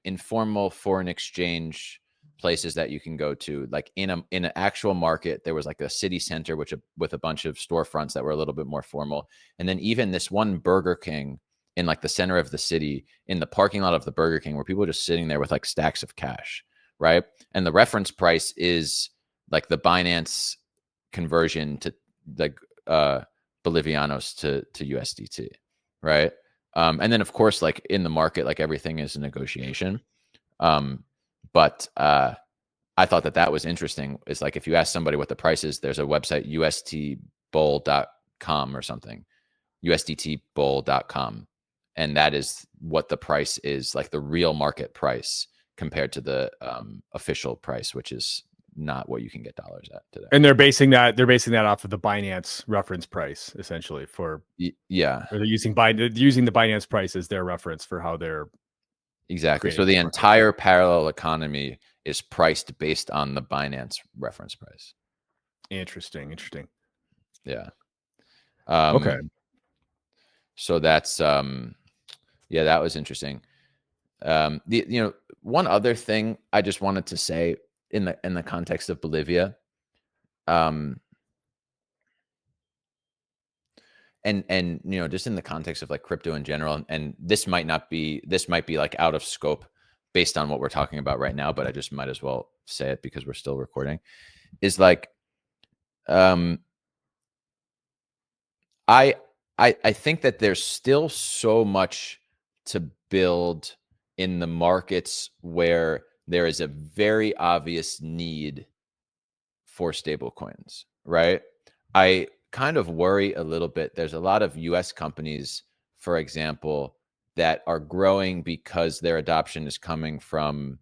[SPEAKER 2] informal foreign exchange places that you can go to, like in an actual market. There was like a city center with a bunch of storefronts that were a little bit more formal, and then even this one Burger King in like the center of the city, in the parking lot of the Burger King, where people are just sitting there with like stacks of cash, right? And the reference price is like the Binance conversion to like Bolivianos to USDT, right? And then of course, like in the market, like everything is a negotiation. But I thought that was interesting. It's like if you ask somebody what the price is, there's a website, ustbowl.com or something, ustbowl.com. And that is what the price is, like the real market price compared to the official price, which is not what you can get dollars at today.
[SPEAKER 1] And they're basing that off of the Binance reference price, essentially.
[SPEAKER 2] Yeah,
[SPEAKER 1] or they're using the Binance price as their reference for how they're
[SPEAKER 2] exactly. So
[SPEAKER 1] creating
[SPEAKER 2] the
[SPEAKER 1] the market.
[SPEAKER 2] entire parallel economy is priced based on the Binance reference price.
[SPEAKER 1] Interesting.
[SPEAKER 2] Yeah.
[SPEAKER 1] Okay.
[SPEAKER 2] So that's yeah, that was interesting. One other thing I just wanted to say in the context of Bolivia, and just in the context of like crypto in general, and this might be like out of scope based on what we're talking about right now, but I just might as well say it because we're still recording, is like I think that there's still so much to build in the markets where there is a very obvious need for stablecoins, right? I kind of worry a little bit. There's a lot of US companies, for example, that are growing because their adoption is coming from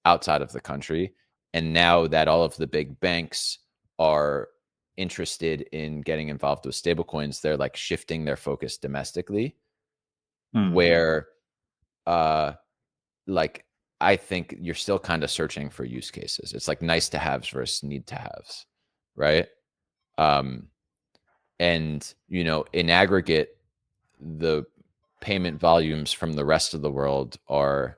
[SPEAKER 2] outside of the country. And now that all of the big banks are interested in getting involved with stablecoins, they're like shifting their focus domestically, where like I think you're still kind of searching for use cases. It's like nice to haves versus need to haves, right? And in aggregate, the payment volumes from the rest of the world are,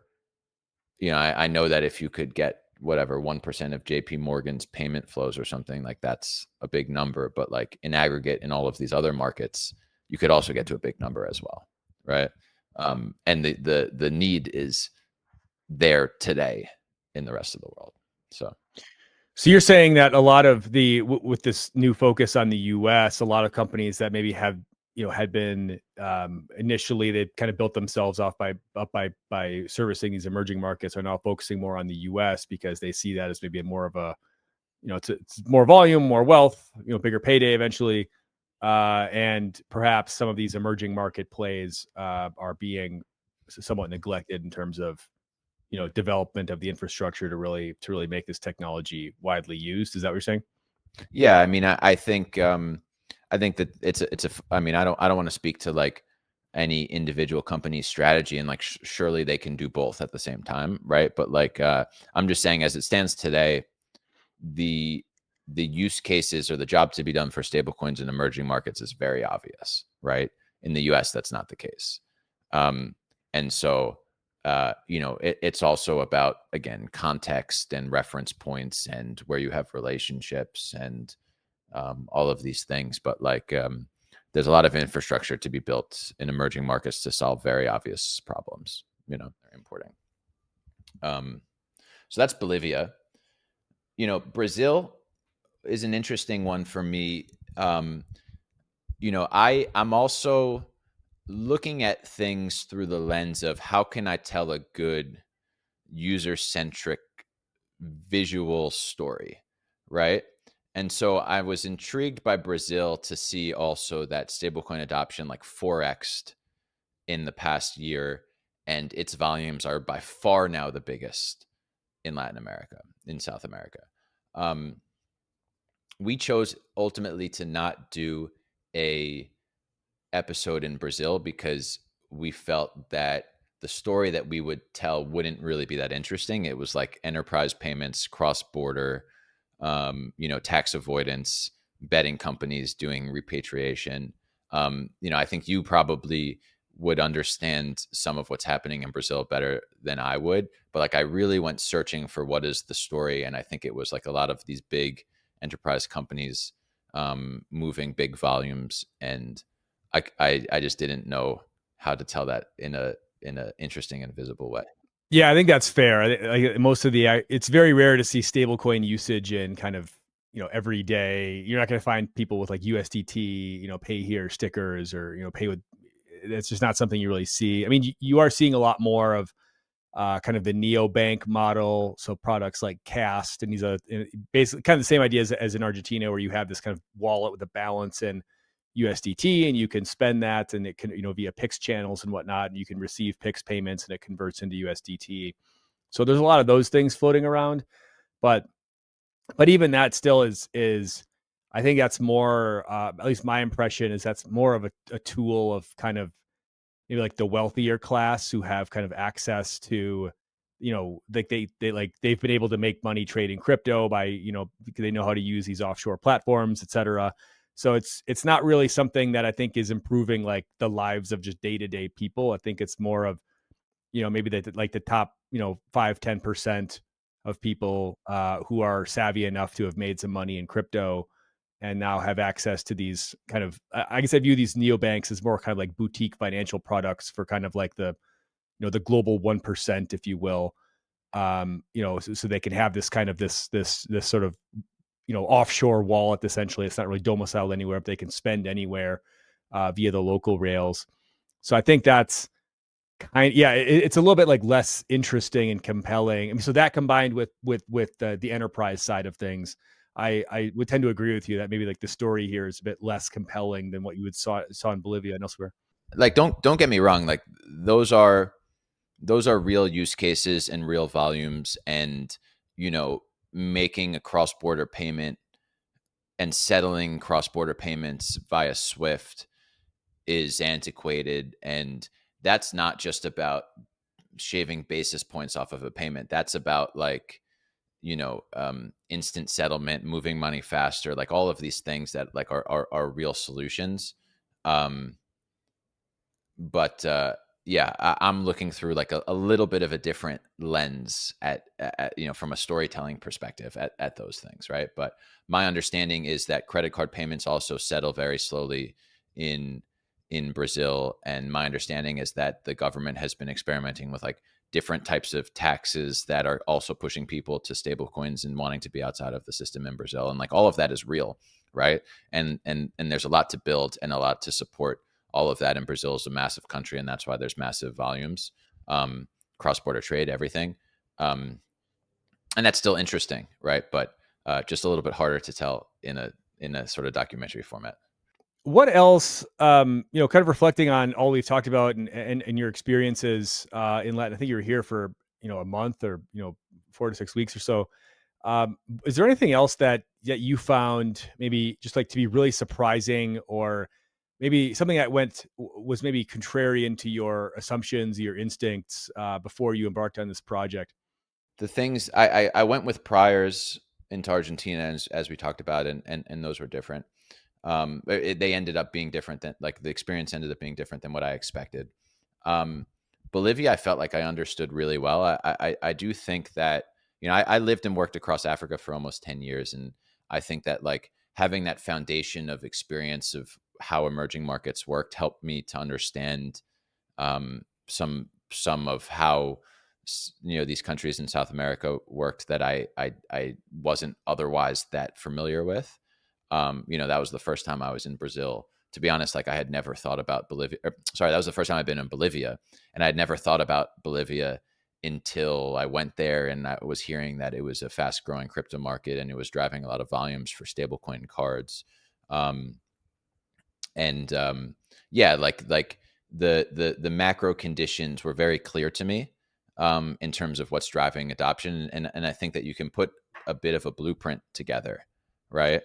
[SPEAKER 2] I know that if you could get whatever 1% of JP Morgan's payment flows or something, like that's a big number, but like in aggregate in all of these other markets, you could also get to a big number as well, right? And the need is there today in the rest of the world.
[SPEAKER 1] So you're saying that a lot of with this new focus on the U.S., a lot of companies that maybe have had been initially they kind of built themselves up by servicing these emerging markets are now focusing more on the U.S. because they see that as maybe more of a it's more volume, more wealth, bigger payday eventually, and perhaps some of these emerging market plays are being somewhat neglected in terms of development of the infrastructure to really make this technology widely used. Is that what you're saying?
[SPEAKER 2] Yeah, I mean, I think that I mean, I don't want to speak to like any individual company's strategy, and like surely they can do both at the same time, right? But like I'm just saying, as it stands today, the use cases or the job to be done for stablecoins in emerging markets is very obvious, right? In the US, that's not the case. And so it's also about, again, context and reference points and where you have relationships and all of these things. But like there's a lot of infrastructure to be built in emerging markets to solve very obvious problems, they're importing. So that's Bolivia. Brazil is an interesting one for me. I'm also looking at things through the lens of how can I tell a good user-centric visual story, right? And so I was intrigued by Brazil to see also that stablecoin adoption like 4x'd in the past year, and its volumes are by far now the biggest in Latin America, in South America. We chose ultimately to not do a episode in Brazil because we felt that the story that we would tell wouldn't really be that interesting. It was like enterprise payments, cross-border, tax avoidance, betting companies doing repatriation. I think you probably would understand some of what's happening in Brazil better than I would. But like I really went searching for what is the story, and I think it was like a lot of these big enterprise companies moving big volumes, and I just didn't know how to tell that in a interesting and visible way.
[SPEAKER 1] Yeah, I think that's fair. Most of it's very rare to see stablecoin usage in kind of, every day. You're not going to find people with like USDT, pay here stickers, or, pay with. That's just not something you really see. I mean, you are seeing a lot more of kind of the neobank model. So products like Cast and these are basically kind of the same idea as in Argentina, where you have this kind of wallet with a balance in USDT, and you can spend that, and it can, via Pix channels and whatnot, and you can receive Pix payments, and it converts into USDT. So there's a lot of those things floating around, but even that still is I think that's more, at least my impression is that's more of a tool of kind of maybe like the wealthier class who have kind of access to, like they've been able to make money trading crypto by, they know how to use these offshore platforms, et cetera. So it's not really something that I think is improving like the lives of just day-to-day people. I think it's more of, maybe like the top, 5-10% of people who are savvy enough to have made some money in crypto and now have access to these kind of, I guess I view these neobanks as more kind of like boutique financial products for kind of like the global 1%, if you will. So they can have this kind of this sort of, offshore wallet. Essentially, it's not really domiciled anywhere, but they can spend anywhere via the local rails. So I think that's it's a little bit like less interesting and compelling. I mean, so that combined with the enterprise side of things, I would tend to agree with you that maybe like the story here is a bit less compelling than what you would saw in Bolivia and elsewhere.
[SPEAKER 2] Like don't get me wrong, like those are real use cases and real volumes, and making a cross-border payment and settling cross-border payments via Swift is antiquated, and that's not just about shaving basis points off of a payment. That's about like instant settlement, moving money faster, like all of these things that like are real solutions. um but yeah, I'm looking through like a little bit of a different lens at from a storytelling perspective at those things, right? But my understanding is that credit card payments also settle very slowly in Brazil, and my understanding is that the government has been experimenting with like different types of taxes that are also pushing people to stable coins and wanting to be outside of the system in Brazil, and like all of that is real, right? And there's a lot to build and a lot to support all of that. And Brazil is a massive country, and that's why there's massive volumes, cross-border trade, everything. And that's still interesting, right? But just a little bit harder to tell in a sort of documentary format.
[SPEAKER 1] What else, kind of reflecting on all we've talked about and your experiences in Latin? I think you were here for, a month or, 4 to 6 weeks or so. Is there anything else that you found maybe just like to be really surprising, or maybe something that was maybe contrarian to your assumptions, your instincts before you embarked on this project?
[SPEAKER 2] The things I went with priors into Argentina, as we talked about, and those were different. They ended up being different than like the experience ended up being different than what I expected. Um, Bolivia, I felt like I understood really well. I do think that I lived and worked across Africa for almost 10 years, and I think that like having that foundation of experience of how emerging markets worked helped me to understand some of how these countries in South America worked that I wasn't otherwise that familiar with. That was the first time I was in Brazil. To be honest, like I had never thought about Bolivia. Sorry, that was the first time I'd been in Bolivia, and I had never thought about Bolivia until I went there and I was hearing that it was a fast growing crypto market and it was driving a lot of volumes for stablecoin cards. Um, and yeah, like the macro conditions were very clear to me in terms of what's driving adoption, and I think that you can put a bit of a blueprint together, right?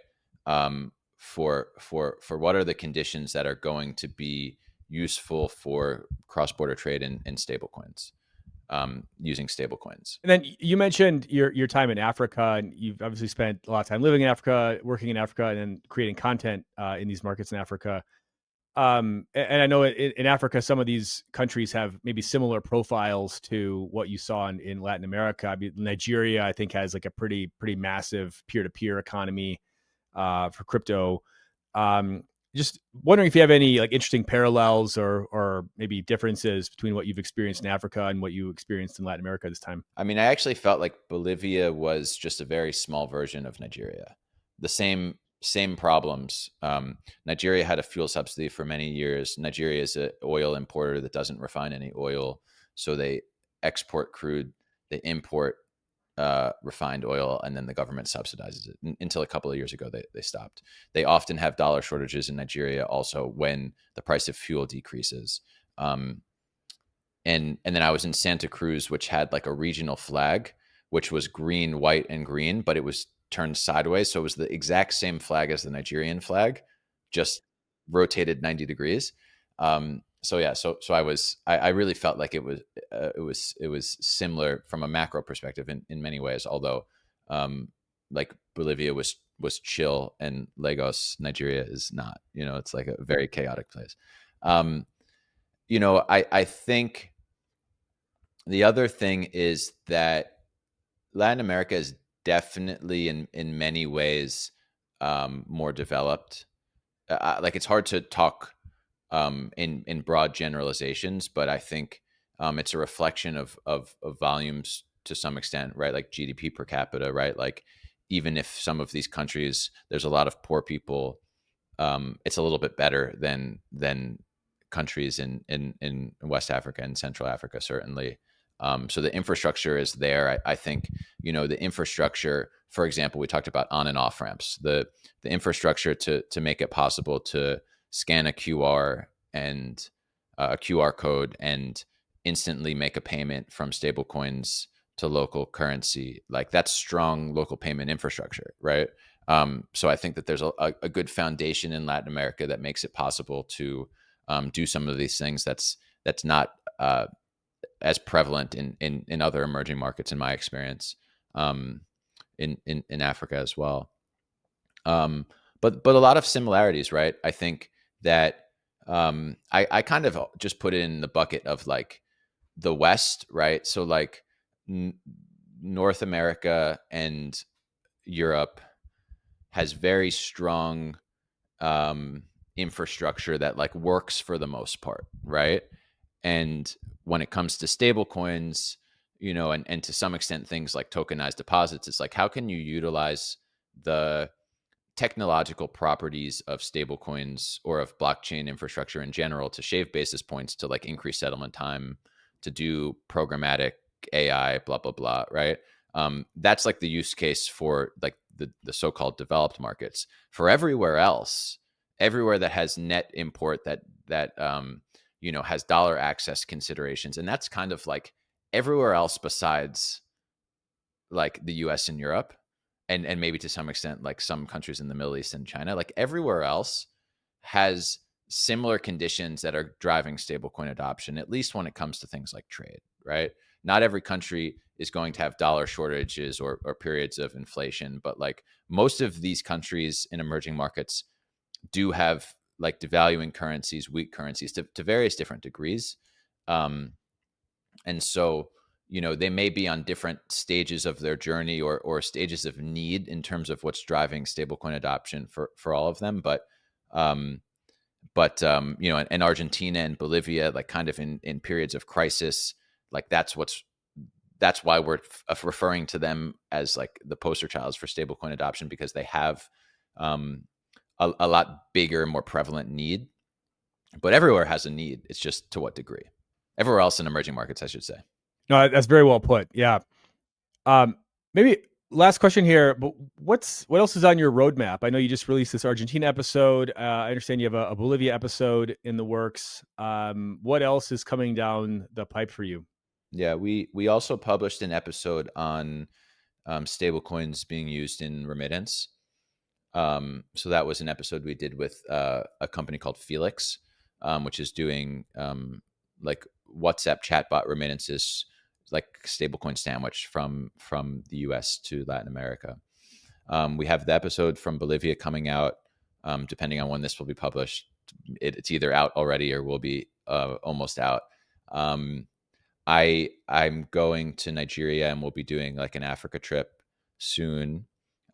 [SPEAKER 2] For what are the conditions that are going to be useful for cross-border trade in stablecoins, using stablecoins.
[SPEAKER 1] And then you mentioned your time in Africa, and you've obviously spent a lot of time living in Africa, working in Africa, and then creating content in these markets in Africa. And I know in Africa, some of these countries have maybe similar profiles to what you saw in Latin America. I mean, Nigeria, I think, has like a pretty massive peer to peer economy for crypto. Um, just wondering if you have any like interesting parallels or maybe differences between what you've experienced in Africa and what you experienced in Latin America this time.
[SPEAKER 2] I mean, I actually felt like Bolivia was just a very small version of Nigeria. The same problems. Nigeria had a fuel subsidy for many years. Nigeria is an oil importer that doesn't refine any oil, so they export crude, they import refined oil, and then the government subsidizes it. Until a couple of years ago, they stopped. They often have dollar shortages in Nigeria also when the price of fuel decreases. Um, and then I was in Santa Cruz, which had like a regional flag, which was green, white, and green, but it was turned sideways, so it was the exact same flag as the Nigerian flag, just rotated 90 degrees. So yeah, so I really felt like it was similar from a macro perspective in many ways, although like Bolivia was chill and Lagos, Nigeria is not. It's like a very chaotic place. Um, I think the other thing is that Latin America is definitely in many ways more developed. Like it's hard to talk in broad generalizations, but I think it's a reflection of volumes to some extent, right? Like GDP per capita, right? Like even if some of these countries there's a lot of poor people, it's a little bit better than countries in West Africa and Central Africa, certainly. So the infrastructure is there. I think the infrastructure. For example, we talked about on and off ramps. The infrastructure to make it possible to scan a QR and a QR code and instantly make a payment from stablecoins to local currency. Like that's strong local payment infrastructure, right? So I think that there's a good foundation in Latin America that makes it possible to do some of these things. That's not as prevalent in other emerging markets, in my experience, um, in Africa as well. But a lot of similarities, right? I think that I kind of just put it in the bucket of like the West, right? So like North America and Europe has very strong infrastructure that like works for the most part, right? And when it comes to stable coins, and to some extent things like tokenized deposits, it's like how can you utilize the technological properties of stablecoins or of blockchain infrastructure in general to shave basis points to like increase settlement time, to do programmatic AI, blah blah blah, right? That's like the use case for like the so-called developed markets. For everywhere else, everywhere that has net import that has dollar access considerations, and that's kind of like everywhere else besides like the US and Europe, and maybe to some extent like some countries in the Middle East and China, like everywhere else has similar conditions that are driving stablecoin adoption, at least when it comes to things like trade, right? Not every country is going to have dollar shortages or periods of inflation, but like most of these countries in emerging markets do have like devaluing currencies, weak currencies to various different degrees. Um, and so they may be on different stages of their journey or stages of need in terms of what's driving stablecoin adoption for all of them, um and Argentina and Bolivia, like kind of in periods of crisis, like that's why we're referring to them as like the poster childs for stablecoin adoption, because they have um a lot bigger, more prevalent need. But everywhere has a need, it's just to what degree. Everywhere else in emerging markets, I should say.
[SPEAKER 1] No, that's very well put. Yeah. Um, Maybe last question here, but what else is on your roadmap? I know you just released this Argentina episode. I understand you have a Bolivia episode in the works. What else is coming down the pipe for you?
[SPEAKER 2] Yeah, we also published an episode on stablecoins being used in remittance. So that was an episode we did with a company called Felix, which is doing like WhatsApp chatbot remittances, like stablecoin sandwich from the US to Latin America. We have the episode from Bolivia coming out, depending on when this will be published, it's either out already or will be almost out. I'm going to Nigeria, and we'll be doing like an Africa trip soon.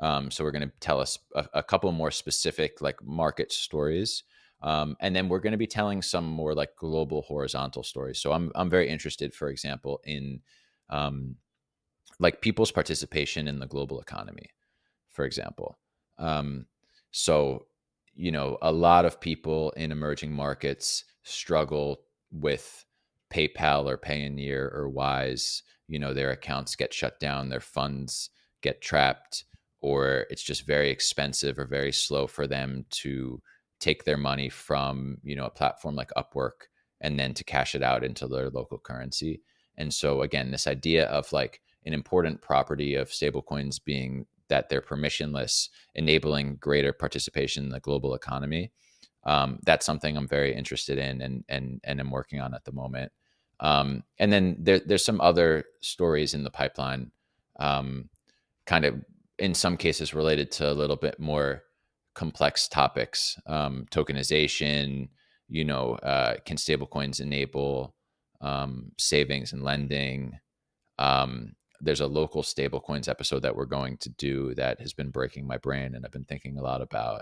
[SPEAKER 2] So we're going to tell us a couple more specific like market stories. And then we're going to be telling some more like global horizontal stories. So I'm very interested, for example, in like people's participation in the global economy, for example. Um, so, a lot of people in emerging markets struggle with PayPal or Payoneer or Wise. Their accounts get shut down, their funds get trapped, or it's just very expensive or very slow for them to take their money from, a platform like Upwork and then to cash it out into their local currency. And so, again, this idea of like an important property of stablecoins being that they're permissionless, enabling greater participation in the global economy. That's something I'm very interested in and am working on at the moment. And then there's some other stories in the pipeline, kind of in some cases related to a little bit more complex topics, tokenization. Can stablecoins enable savings and lending? There's a local stablecoins episode that we're going to do that has been breaking my brain and I've been thinking a lot about.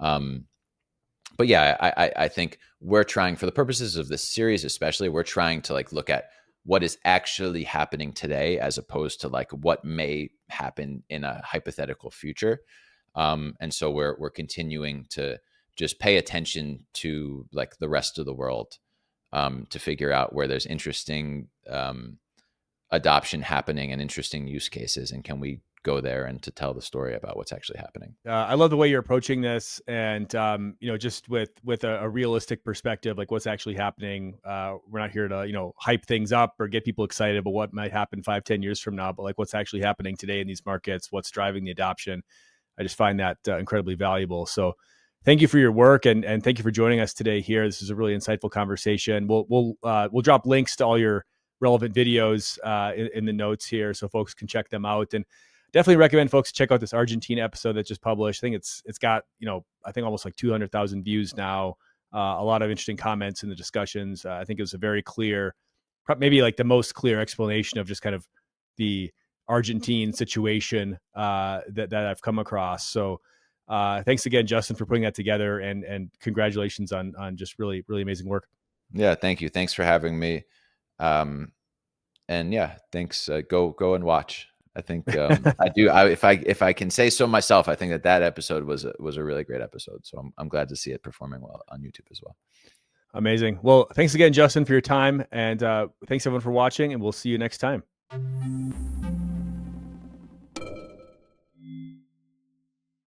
[SPEAKER 2] But yeah, I think we're trying, for the purposes of this series especially, we're trying to like look at what is actually happening today as opposed to like what may happen in a hypothetical future. And so we're continuing to just pay attention to like the rest of the world, to figure out where there's interesting adoption happening and interesting use cases, and can we go there and to tell the story about what's actually happening.
[SPEAKER 1] I love the way you're approaching this, and just with a realistic perspective, like what's actually happening. We're not here to hype things up or get people excited about what might happen 5-10 years from now, but like what's actually happening today in these markets, what's driving the adoption. I just find that incredibly valuable. So thank you for your work, and thank you for joining us today here. This is a really insightful conversation. We'll drop links to all your relevant videos in the notes here, so folks can check them out. And definitely recommend folks check out this Argentina episode that just published. I think it's got I think almost like 200,000 views now. A lot of interesting comments in the discussions. I think it was a very clear, maybe like the most clear explanation of just kind of the Argentine situation that I've come across. So thanks again, Justin, for putting that together, and congratulations on just really, really amazing work.
[SPEAKER 2] Yeah, thank you. Thanks for having me. And yeah, thanks. Go and watch. I think I do. If I can say so myself, I think that episode was a really great episode. So I'm glad to see it performing well on YouTube as well.
[SPEAKER 1] Amazing. Well, thanks again, Justin, for your time, and thanks everyone for watching, and we'll see you next time.